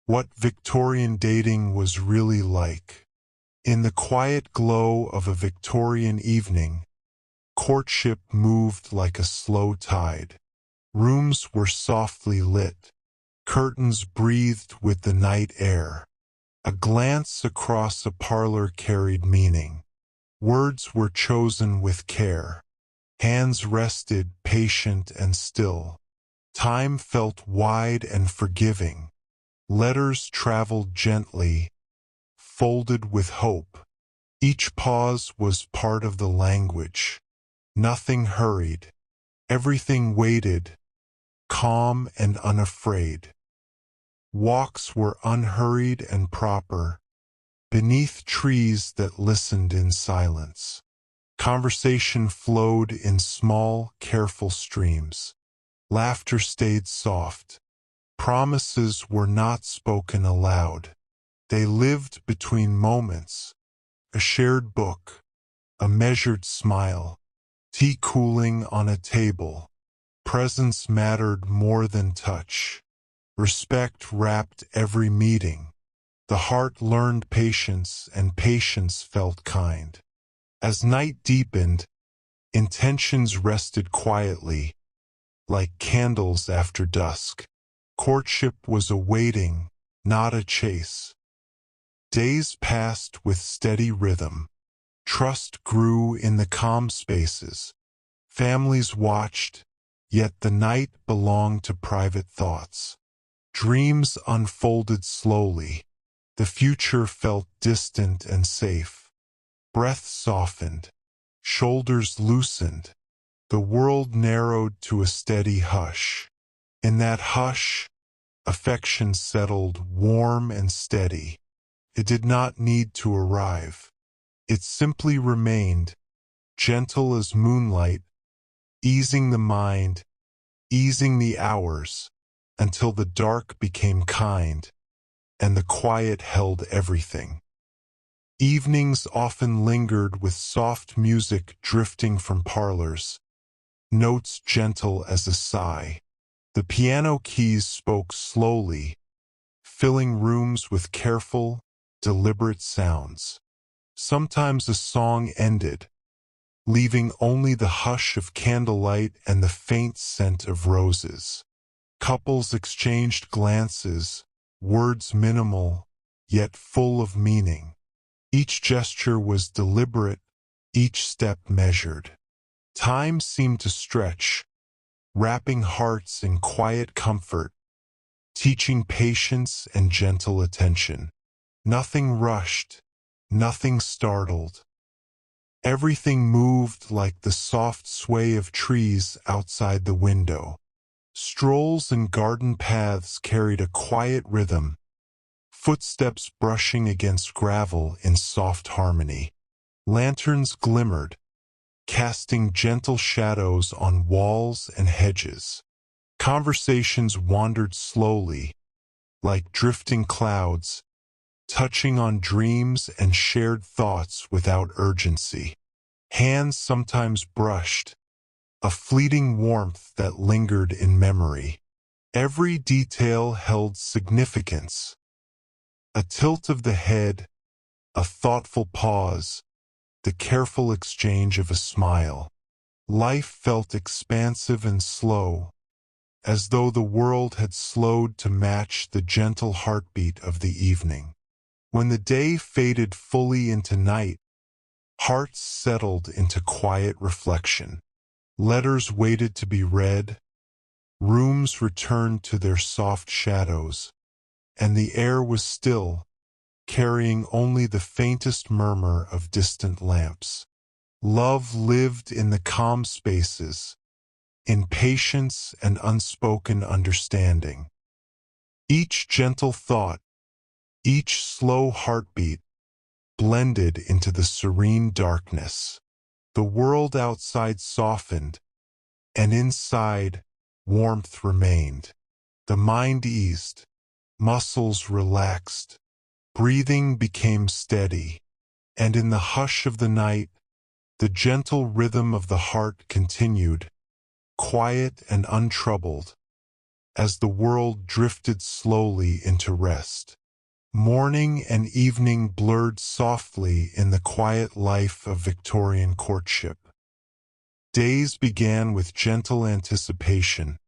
what Victorian dating was really like. In the quiet glow of a Victorian evening, courtship moved like a slow tide. Rooms were softly lit, curtains breathed with the night air. A glance across a parlor carried meaning. Words were chosen with care. Hands rested, patient and still. Time felt wide and forgiving. Letters traveled gently, folded with hope. Each pause was part of the language. Nothing hurried. Everything waited, calm and unafraid. Walks were unhurried and proper, beneath trees that listened in silence. Conversation flowed in small, careful streams. Laughter stayed soft. Promises were not spoken aloud. They lived between moments. A shared book, a measured smile, tea cooling on a table. Presence mattered more than touch. Respect wrapped every meeting. The heart learned patience, and patience felt kind. As night deepened, intentions rested quietly, like candles after dusk. Courtship was a waiting, not a chase. Days passed with steady rhythm. Trust grew in the calm spaces. Families watched, yet the night belonged to private thoughts. Dreams unfolded slowly. The future felt distant and safe. Breath softened. Shoulders loosened. The world narrowed to a steady hush. In that hush, affection settled warm and steady. It did not need to arrive. It simply remained, gentle as moonlight, easing the mind, easing the hours, until the dark became kind, and the quiet held everything. Evenings often lingered with soft music drifting from parlors, notes gentle as a sigh. The piano keys spoke slowly, filling rooms with careful, deliberate sounds. Sometimes a song ended, leaving only the hush of candlelight and the faint scent of roses. Couples exchanged glances, words minimal, yet full of meaning. Each gesture was deliberate, each step measured. Time seemed to stretch, wrapping hearts in quiet comfort, teaching patience and gentle attention. Nothing rushed, nothing startled. Everything moved like the soft sway of trees outside the window. Strolls and garden paths carried a quiet rhythm, footsteps brushing against gravel in soft harmony. Lanterns glimmered, casting gentle shadows on walls and hedges. Conversations wandered slowly, like drifting clouds, touching on dreams and shared thoughts without urgency. Hands sometimes brushed, a fleeting warmth that lingered in memory. Every detail held significance. A tilt of the head, a thoughtful pause, the careful exchange of a smile. Life felt expansive and slow, as though the world had slowed to match the gentle heartbeat of the evening. When the day faded fully into night, hearts settled into quiet reflection. Letters waited to be read, rooms returned to their soft shadows, and the air was still, carrying only the faintest murmur of distant lamps. Love lived in the calm spaces, in patience and unspoken understanding. Each gentle thought, each slow heartbeat, blended into the serene darkness. The world outside softened, and inside, warmth remained. The mind eased, muscles relaxed, breathing became steady, and in the hush of the night, the gentle rhythm of the heart continued, quiet and untroubled, as the world drifted slowly into rest. Morning and evening blurred softly in the quiet life of Victorian courtship. Days began with gentle anticipation,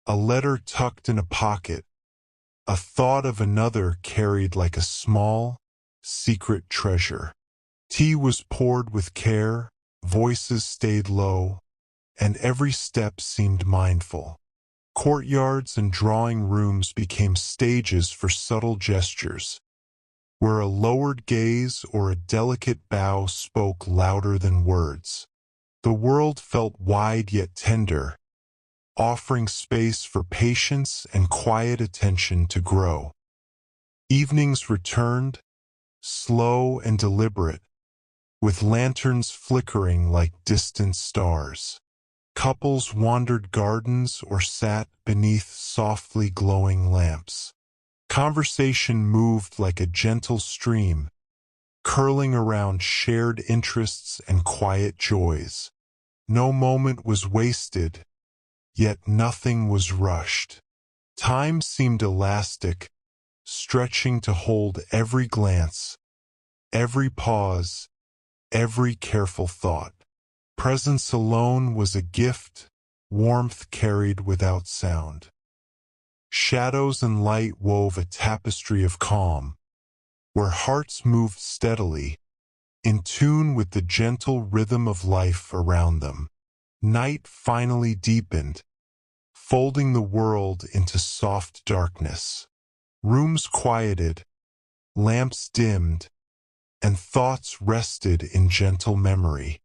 a letter tucked in a pocket, a thought of another carried like a small, secret treasure. Tea was poured with care, voices stayed low, and every step seemed mindful. Courtyards and drawing rooms became stages for subtle gestures, where a lowered gaze or a delicate bow spoke louder than words. The world felt wide yet tender, offering space for patience and quiet attention to grow. Evenings returned, slow and deliberate, with lanterns flickering like distant stars. Couples wandered gardens or sat beneath softly glowing lamps. Conversation moved like a gentle stream, curling around shared interests and quiet joys. No moment was wasted, yet nothing was rushed. Time seemed elastic, stretching to hold every glance, every pause, every careful thought. Presence alone was a gift, warmth carried without sound. Shadows and light wove a tapestry of calm, where hearts moved steadily, in tune with the gentle rhythm of life around them. Night finally deepened, folding the world into soft darkness. Rooms quieted, lamps dimmed, and thoughts rested in gentle memory.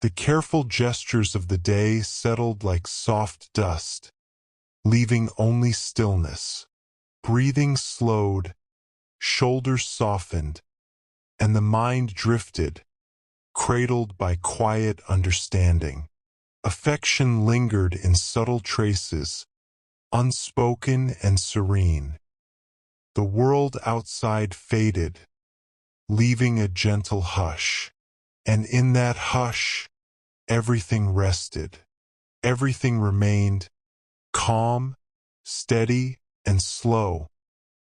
The careful gestures of the day settled like soft dust, leaving only stillness. Breathing slowed, shoulders softened, and the mind drifted, cradled by quiet understanding. Affection lingered in subtle traces, unspoken and serene. The world outside faded, leaving a gentle hush. And in that hush, everything rested. Everything remained calm, steady, and slow,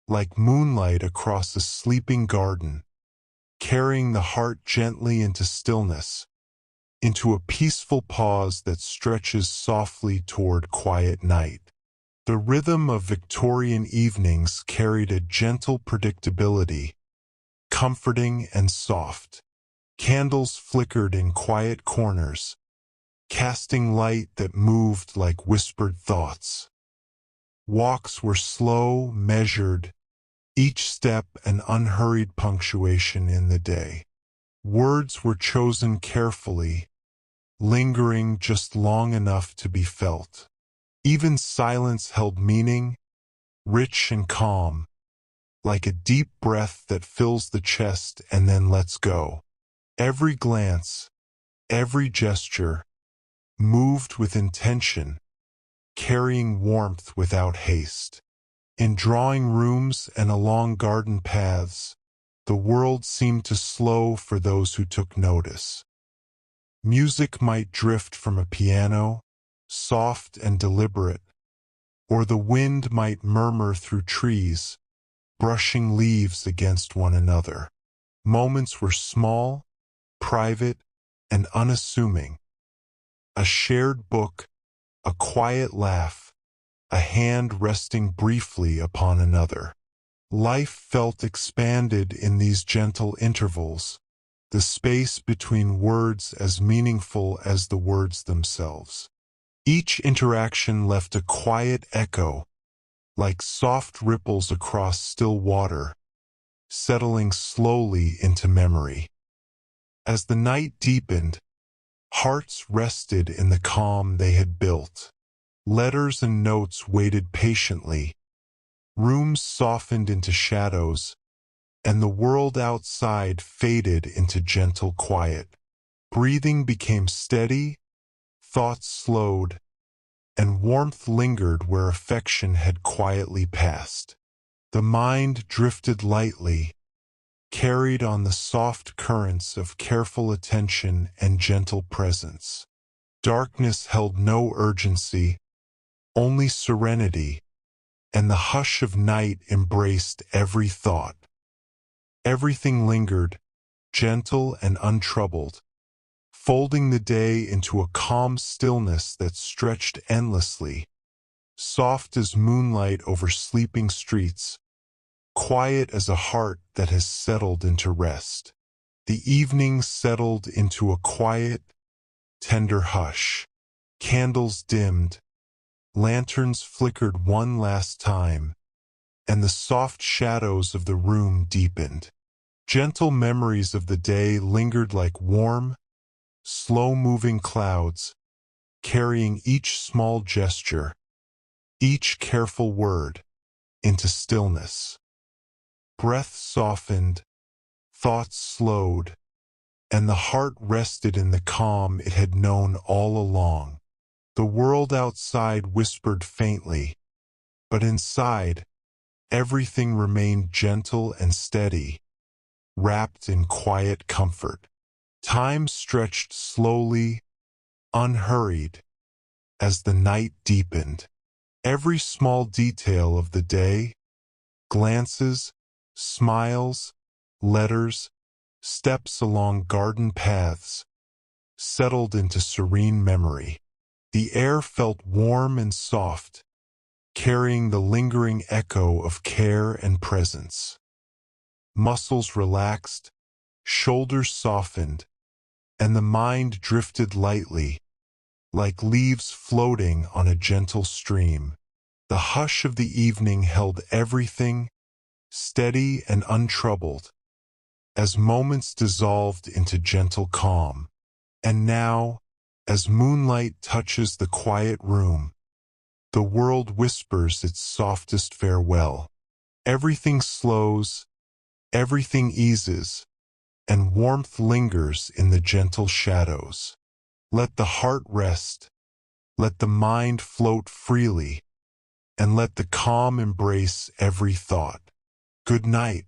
like moonlight across a sleeping garden, carrying the heart gently into stillness, into a peaceful pause that stretches softly toward quiet night. The rhythm of Victorian evenings carried a gentle predictability, comforting and soft. Candles flickered in quiet corners, casting light that moved like whispered thoughts. Walks were slow, measured, each step an unhurried punctuation in the day. Words were chosen carefully, lingering just long enough to be felt. Even silence held meaning, rich and calm, like a deep breath that fills the chest and then lets go. Every glance, every gesture, moved with intention, carrying warmth without haste. In drawing rooms and along garden paths, the world seemed to slow for those who took notice. Music might drift from a piano, soft and deliberate, or the wind might murmur through trees, brushing leaves against one another. Moments were small, private, and unassuming. A shared book, a quiet laugh, a hand resting briefly upon another. Life felt expanded in these gentle intervals, the space between words as meaningful as the words themselves. Each interaction left a quiet echo, like soft ripples across still water, settling slowly into memory. As the night deepened, hearts rested in the calm they had built. Letters and notes waited patiently. Rooms softened into shadows, and the world outside faded into gentle quiet. Breathing became steady, thoughts slowed, and warmth lingered where affection had quietly passed. The mind drifted lightly, carried on the soft currents of careful attention and gentle presence. Darkness held no urgency, only serenity, and the hush of night embraced every thought. Everything lingered, gentle and untroubled, folding the day into a calm stillness that stretched endlessly, soft as moonlight over sleeping streets, quiet as a heart that has settled into rest. The evening settled into a quiet, tender hush. Candles dimmed, lanterns flickered one last time, and the soft shadows of the room deepened. Gentle memories of the day lingered like warm, slow-moving clouds, carrying each small gesture, each careful word, into stillness. Breath softened, thoughts slowed, and the heart rested in the calm it had known all along. The world outside whispered faintly, but inside, everything remained gentle and steady, wrapped in quiet comfort. Time stretched slowly, unhurried, as the night deepened. Every small detail of the day, glances, smiles, letters, steps along garden paths, settled into serene memory. The air felt warm and soft, carrying the lingering echo of care and presence. Muscles relaxed, shoulders softened, and the mind drifted lightly, like leaves floating on a gentle stream. The hush of the evening held everything, steady and untroubled, as moments dissolved into gentle calm. And now, as moonlight touches the quiet room, the world whispers its softest farewell. Everything slows, everything eases, and warmth lingers in the gentle shadows. Let the heart rest, let the mind float freely, and let the calm embrace every thought. Good night.